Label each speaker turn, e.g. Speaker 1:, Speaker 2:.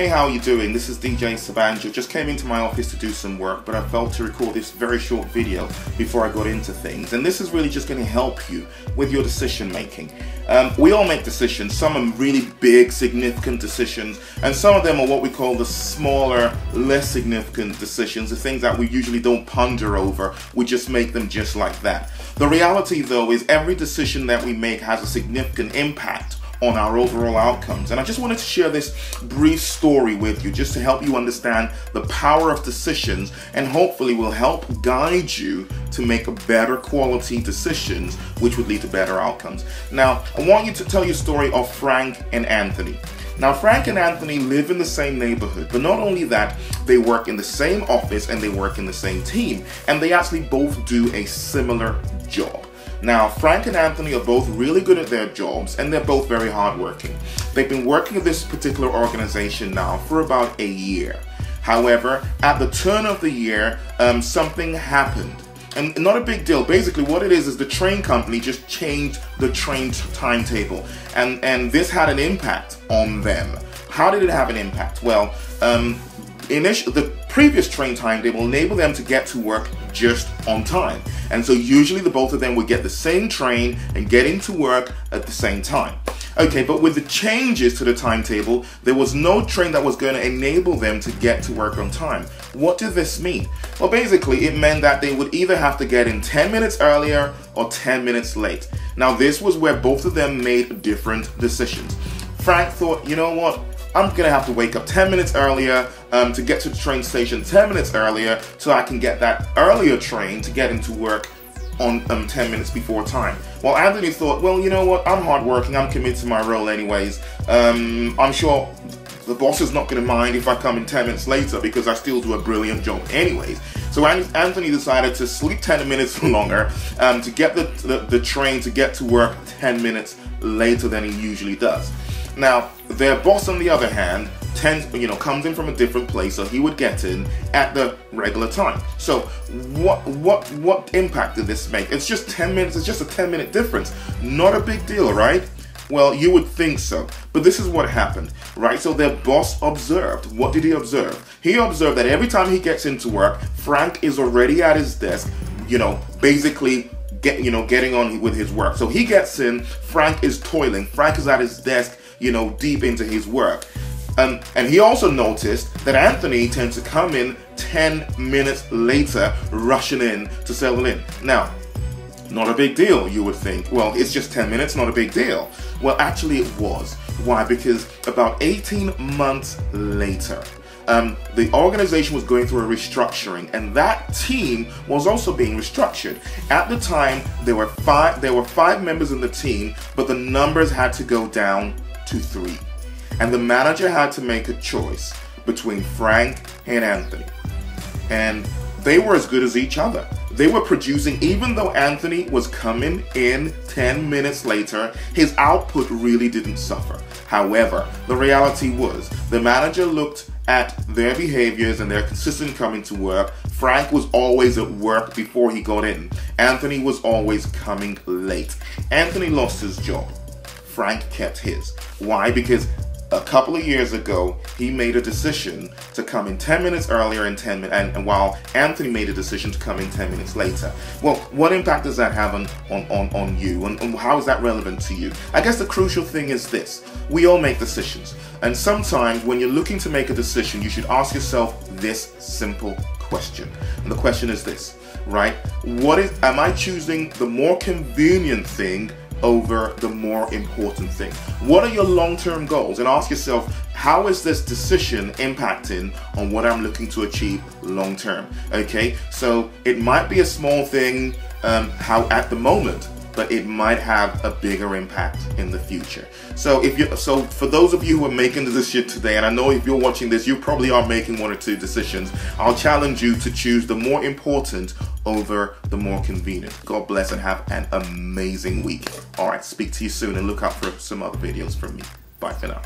Speaker 1: Hey, how are you doing? This is DJ Sabanjo. Just came into my office to do some work, but I felt to record this very short video before I got into things. And this is really just going to help you with your decision making. We all make decisions. Some are really big, significant decisions, and some of them are what we call the smaller, less significant decisions, the things that we usually don't ponder over. We just make them just like that. The reality, though, is every decision that we make has a significant impact on our overall outcomes. And I just wanted to share this brief story with you just to help you understand the power of decisions, and hopefully will help guide you to make a better quality decisions which would lead to better outcomes. Now, I want you to tell you a story of Frank and Anthony. Now, Frank and Anthony live in the same neighborhood, but not only that, they work in the same office and they work in the same team, and they actually both do a similar job. Now, Frank and Anthony are both really good at their jobs, and they're both very hardworking. They've been working at this particular organization now for about a year. However, at the turn of the year, something happened. And not a big deal. Basically, what it is the train company just changed the train timetable. And this had an impact on them. How did it have an impact? Well, the previous train timetable enabled them to get to work just on time. And so usually the both of them would get the same train and get into work at the same time. Okay, but with the changes to the timetable, there was no train that was going to enable them to get to work on time. What did this mean? Well, basically, it meant that they would either have to get in 10 minutes earlier or 10 minutes late. Now, this was where both of them made different decisions. Frank thought, you know what? I'm going to have to wake up 10 minutes earlier to get to the train station 10 minutes earlier so I can get that earlier train to get into work on 10 minutes before time. Well, Anthony thought, well, you know what? I'm hardworking. I'm committed to my role anyways. I'm sure the boss is not going to mind if I come in 10 minutes later because I still do a brilliant job anyways. So Anthony decided to sleep 10 minutes longer to get the train to get to work 10 minutes later than he usually does. Now, their boss, on the other hand, comes in from a different place, so he would get in at the regular time. So what impact did this make? It's just 10 minutes, it's just a 10-minute difference. Not a big deal, right? Well, you would think so, but this is what happened, right? So their boss observed. What did he observe? He observed that every time he gets into work, Frank is already at his desk, basically getting on with his work. So he gets in, Frank is toiling, Frank is at his desk, deep into his work. And he also noticed that Anthony tends to come in 10 minutes later, rushing in to settle in. Now, not a big deal, you would think. Well, it's just 10 minutes, not a big deal. Well, actually it was. Why? Because about 18 months later, the organization was going through a restructuring, and that team was also being restructured. At the time, there were five members in the team, but the numbers had to go down to 3. And the manager had to make a choice between Frank and Anthony. And they were as good as each other. They were producing, even though Anthony was coming in 10 minutes later, his output really didn't suffer. However, the reality was the manager looked at their behaviors and their consistent coming to work. Frank was always at work before he got in. Anthony was always coming late. Anthony lost his job. Frank kept his. Why? Because a couple of years ago, he made a decision to come in 10 minutes earlier and while Anthony made a decision to come in 10 minutes later. Well, what impact does that have on you, and how is that relevant to you? I guess the crucial thing is this. We all make decisions, and sometimes when you're looking to make a decision, you should ask yourself this simple question. And the question is this, right? Am I choosing the more convenient thing over the more important thing? What are your long-term goals? And ask yourself, how is this decision impacting on what I'm looking to achieve long-term? Okay, so it might be a small thing at the moment, but it might have a bigger impact in the future. So for those of you who are making the decision today, and I know if you're watching this, you probably are making 1 or 2 decisions, I'll challenge you to choose the more important over the more convenient. God bless and have an amazing week. All right, speak to you soon, and look out for some other videos from me. Bye for now.